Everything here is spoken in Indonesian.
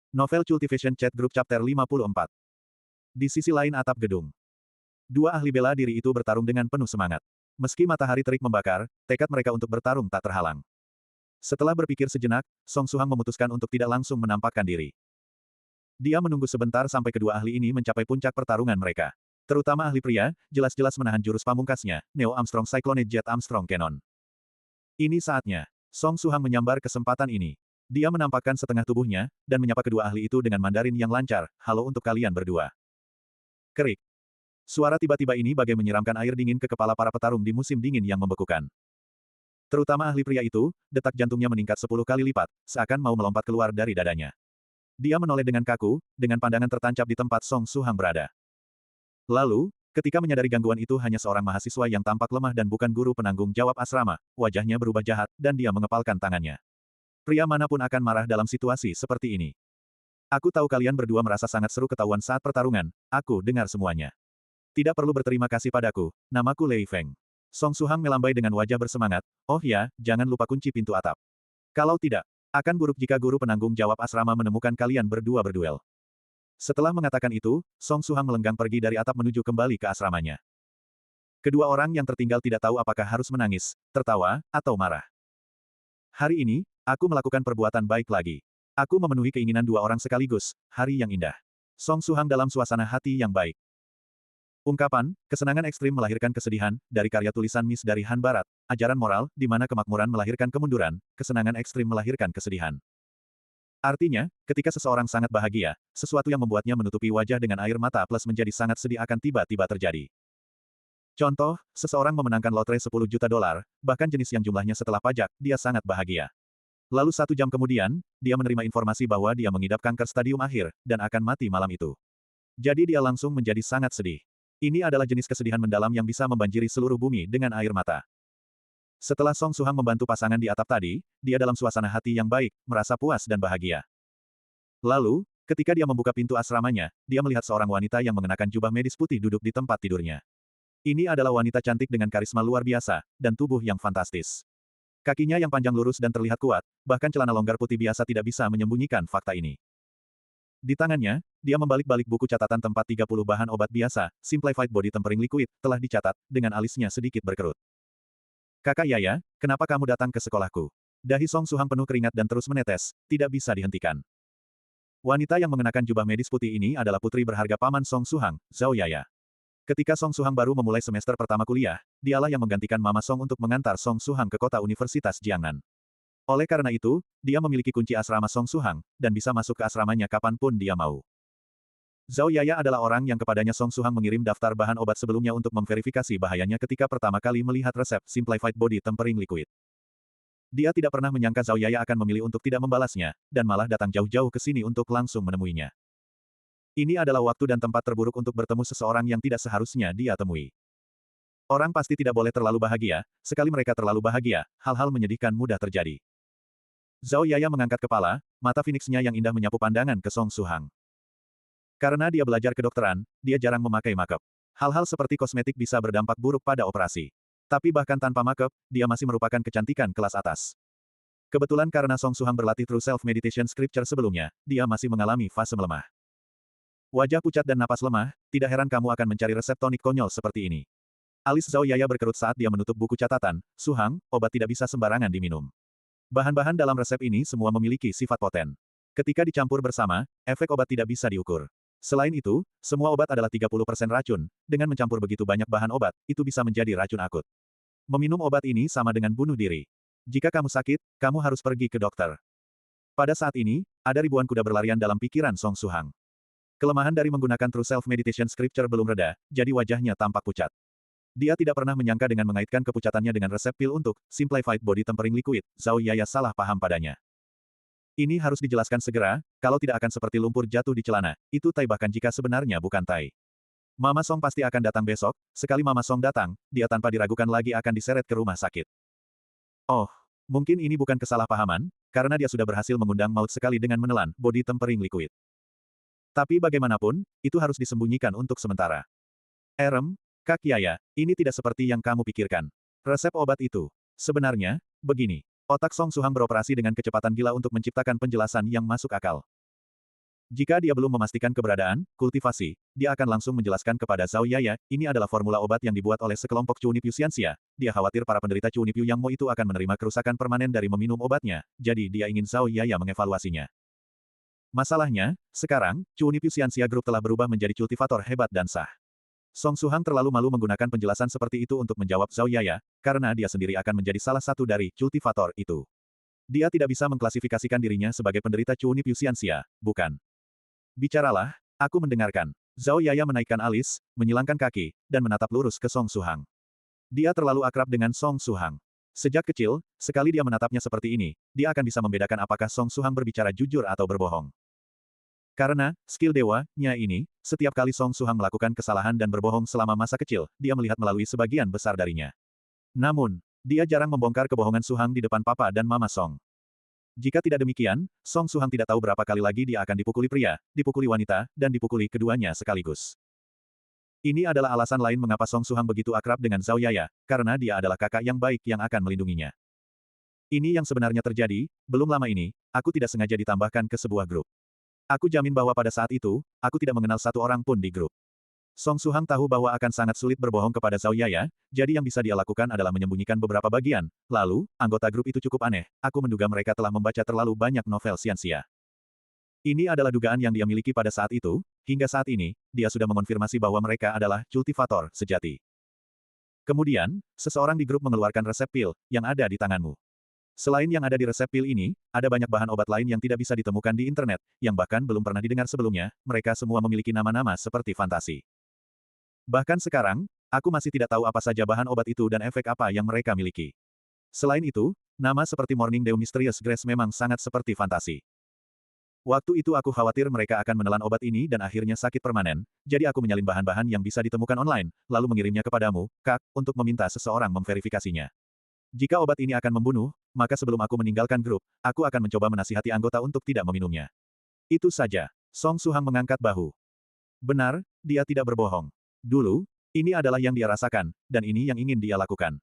Novel Cultivation Chat Group Chapter 54. Di sisi lain atap gedung. Dua ahli bela diri itu bertarung dengan penuh semangat. Meski matahari terik membakar, tekad mereka untuk bertarung tak terhalang. Setelah berpikir sejenak, Song Suhang memutuskan untuk tidak langsung menampakkan diri. Dia menunggu sebentar sampai kedua ahli ini mencapai puncak pertarungan mereka. Terutama ahli pria, jelas-jelas menahan jurus pamungkasnya, Neo Armstrong Cyclone Jet Armstrong Cannon. Ini saatnya. Song Suhang menyambar kesempatan ini. Dia menampakkan setengah tubuhnya, dan menyapa kedua ahli itu dengan Mandarin yang lancar, "Halo untuk kalian berdua." Kerik. Suara tiba-tiba ini bagai menyiramkan air dingin ke kepala para petarung di musim dingin yang membekukan. Terutama ahli pria itu, detak jantungnya meningkat 10 kali lipat, seakan mau melompat keluar dari dadanya. Dia menoleh dengan kaku, dengan pandangan tertancap di tempat Song Suhang berada. Lalu, ketika menyadari gangguan itu hanya seorang mahasiswa yang tampak lemah dan bukan guru penanggung jawab asrama, wajahnya berubah jahat, dan dia mengepalkan tangannya. Pria manapun akan marah dalam situasi seperti ini. Aku tahu kalian berdua merasa sangat seru ketahuan saat pertarungan, aku dengar semuanya. Tidak perlu berterima kasih padaku, namaku Lei Feng. Song Suhang melambai dengan wajah bersemangat, oh ya, jangan lupa kunci pintu atap. Kalau tidak, akan buruk jika guru penanggung jawab asrama menemukan kalian berdua berduel. Setelah mengatakan itu, Song Suhang melenggang pergi dari atap menuju kembali ke asramanya. Kedua orang yang tertinggal tidak tahu apakah harus menangis, tertawa, atau marah. Hari ini, aku melakukan perbuatan baik lagi. Aku memenuhi keinginan dua orang sekaligus, hari yang indah. Song Suhang dalam suasana hati yang baik. Ungkapan, kesenangan ekstrim melahirkan kesedihan, dari karya tulisan Miss dari Han Barat, ajaran moral, di mana kemakmuran melahirkan kemunduran, kesenangan ekstrim melahirkan kesedihan. Artinya, ketika seseorang sangat bahagia, sesuatu yang membuatnya menutupi wajah dengan air mata plus menjadi sangat sedih akan tiba-tiba terjadi. Contoh, seseorang memenangkan lotre 10 juta dolar, bahkan jenis yang jumlahnya setelah pajak, dia sangat bahagia. Lalu 1 jam kemudian, dia menerima informasi bahwa dia mengidap kanker stadium akhir, dan akan mati malam itu. Jadi dia langsung menjadi sangat sedih. Ini adalah jenis kesedihan mendalam yang bisa membanjiri seluruh bumi dengan air mata. Setelah Song Suhang membantu pasangan di atap tadi, dia dalam suasana hati yang baik, merasa puas dan bahagia. Lalu, ketika dia membuka pintu asramanya, dia melihat seorang wanita yang mengenakan jubah medis putih duduk di tempat tidurnya. Ini adalah wanita cantik dengan karisma luar biasa, dan tubuh yang fantastis. Kakinya yang panjang lurus dan terlihat kuat, bahkan celana longgar putih biasa tidak bisa menyembunyikan fakta ini. Di tangannya, dia membalik-balik buku catatan tempat 30 bahan obat biasa, Simplified Body Tempering Liquid, telah dicatat, dengan alisnya sedikit berkerut. Kakak Yaya, kenapa kamu datang ke sekolahku? Dahi Song Suhang penuh keringat dan terus menetes, tidak bisa dihentikan. Wanita yang mengenakan jubah medis putih ini adalah putri berharga paman Song Suhang, Zhao Yaya. Ketika Song Suhang baru memulai semester pertama kuliah, dialah yang menggantikan Mama Song untuk mengantar Song Suhang ke kota Universitas Jiangnan. Oleh karena itu, dia memiliki kunci asrama Song Suhang, dan bisa masuk ke asramanya kapanpun dia mau. Zhao Yaya adalah orang yang kepadanya Song Suhang mengirim daftar bahan obat sebelumnya untuk memverifikasi bahayanya ketika pertama kali melihat resep Simplified Body Tempering Liquid. Dia tidak pernah menyangka Zhao Yaya akan memilih untuk tidak membalasnya, dan malah datang jauh-jauh ke sini untuk langsung menemuinya. Ini adalah waktu dan tempat terburuk untuk bertemu seseorang yang tidak seharusnya dia temui. Orang pasti tidak boleh terlalu bahagia, sekali mereka terlalu bahagia, hal-hal menyedihkan mudah terjadi. Zhao Yaya mengangkat kepala, mata Phoenix-nya yang indah menyapu pandangan ke Song Suhang. Karena dia belajar kedokteran, dia jarang memakai makeup. Hal-hal seperti kosmetik bisa berdampak buruk pada operasi. Tapi bahkan tanpa makeup, dia masih merupakan kecantikan kelas atas. Kebetulan karena Song Suhang berlatih True Self Meditation Scripture sebelumnya, dia masih mengalami fase melemah. Wajah pucat dan napas lemah, tidak heran kamu akan mencari resep tonik konyol seperti ini. Alis Zhao Yaya berkerut saat dia menutup buku catatan, Suhang, obat tidak bisa sembarangan diminum. Bahan-bahan dalam resep ini semua memiliki sifat poten. Ketika dicampur bersama, efek obat tidak bisa diukur. Selain itu, semua obat adalah 30% racun, dengan mencampur begitu banyak bahan obat, itu bisa menjadi racun akut. Meminum obat ini sama dengan bunuh diri. Jika kamu sakit, kamu harus pergi ke dokter. Pada saat ini, ada ribuan kuda berlarian dalam pikiran Song Suhang. Kelemahan dari menggunakan True Self Meditation Scripture belum reda, jadi wajahnya tampak pucat. Dia tidak pernah menyangka dengan mengaitkan kepucatannya dengan resep pil untuk Simplified Body Tempering Liquid, Zhao Yaya salah paham padanya. Ini harus dijelaskan segera, kalau tidak akan seperti lumpur jatuh di celana, itu tai bahkan jika sebenarnya bukan tai. Mama Song pasti akan datang besok, sekali Mama Song datang, dia tanpa diragukan lagi akan diseret ke rumah sakit. Oh, mungkin ini bukan kesalahpahaman, karena dia sudah berhasil mengundang maut sekali dengan menelan Body Tempering Liquid. Tapi bagaimanapun, itu harus disembunyikan untuk sementara. Kak Yaya, ini tidak seperti yang kamu pikirkan. Resep obat itu. Sebenarnya, begini. Otak Song Suhang beroperasi dengan kecepatan gila untuk menciptakan penjelasan yang masuk akal. Jika dia belum memastikan keberadaan, kultivasi, dia akan langsung menjelaskan kepada Zhao Yaya, ini adalah formula obat yang dibuat oleh sekelompok Cunipyu Xianxia. Dia khawatir para penderita Cunipyu Yang Mo itu akan menerima kerusakan permanen dari meminum obatnya, jadi dia ingin Zhao Yaya mengevaluasinya. Masalahnya, sekarang, Cunipyu Xianxia Group telah berubah menjadi kultivator hebat dan sah. Song Suhang terlalu malu menggunakan penjelasan seperti itu untuk menjawab Zhao Yaya, karena dia sendiri akan menjadi salah satu dari kultivator itu. Dia tidak bisa mengklasifikasikan dirinya sebagai penderita Cunipyu Xianxia, bukan? Bicaralah, aku mendengarkan. Zhao Yaya menaikkan alis, menyilangkan kaki, dan menatap lurus ke Song Suhang. Dia terlalu akrab dengan Song Suhang. Sejak kecil, sekali dia menatapnya seperti ini, dia akan bisa membedakan apakah Song Suhang berbicara jujur atau berbohong. Karena, skill dewa-nya ini, setiap kali Song Suhang melakukan kesalahan dan berbohong selama masa kecil, dia melihat melalui sebagian besar darinya. Namun, dia jarang membongkar kebohongan Suhang di depan papa dan mama Song. Jika tidak demikian, Song Suhang tidak tahu berapa kali lagi dia akan dipukuli pria, dipukuli wanita, dan dipukuli keduanya sekaligus. Ini adalah alasan lain mengapa Song Suhang begitu akrab dengan Zhao Yaya, karena dia adalah kakak yang baik yang akan melindunginya. Ini yang sebenarnya terjadi, belum lama ini, aku tidak sengaja ditambahkan ke sebuah grup. Aku jamin bahwa pada saat itu, aku tidak mengenal satu orang pun di grup. Song Suhang tahu bahwa akan sangat sulit berbohong kepada Zhao Yaya, jadi yang bisa dia lakukan adalah menyembunyikan beberapa bagian. Lalu, anggota grup itu cukup aneh, aku menduga mereka telah membaca terlalu banyak novel Xianxia. Ini adalah dugaan yang dia miliki pada saat itu, hingga saat ini, dia sudah mengonfirmasi bahwa mereka adalah kultivator sejati. Kemudian, seseorang di grup mengeluarkan resep pil, yang ada di tanganmu. Selain yang ada di resep pil ini, ada banyak bahan obat lain yang tidak bisa ditemukan di internet, yang bahkan belum pernah didengar sebelumnya, mereka semua memiliki nama-nama seperti fantasi. Bahkan sekarang, aku masih tidak tahu apa saja bahan obat itu dan efek apa yang mereka miliki. Selain itu, nama seperti Morning Dew Mysterious Grace memang sangat seperti fantasi. Waktu itu aku khawatir mereka akan menelan obat ini dan akhirnya sakit permanen, jadi aku menyalin bahan-bahan yang bisa ditemukan online, lalu mengirimnya kepadamu, Kak, untuk meminta seseorang memverifikasinya. Jika obat ini akan membunuh, maka sebelum aku meninggalkan grup, aku akan mencoba menasihati anggota untuk tidak meminumnya. Itu saja. Song Suhang mengangkat bahu. Benar, dia tidak berbohong. Dulu, ini adalah yang dia rasakan, dan ini yang ingin dia lakukan.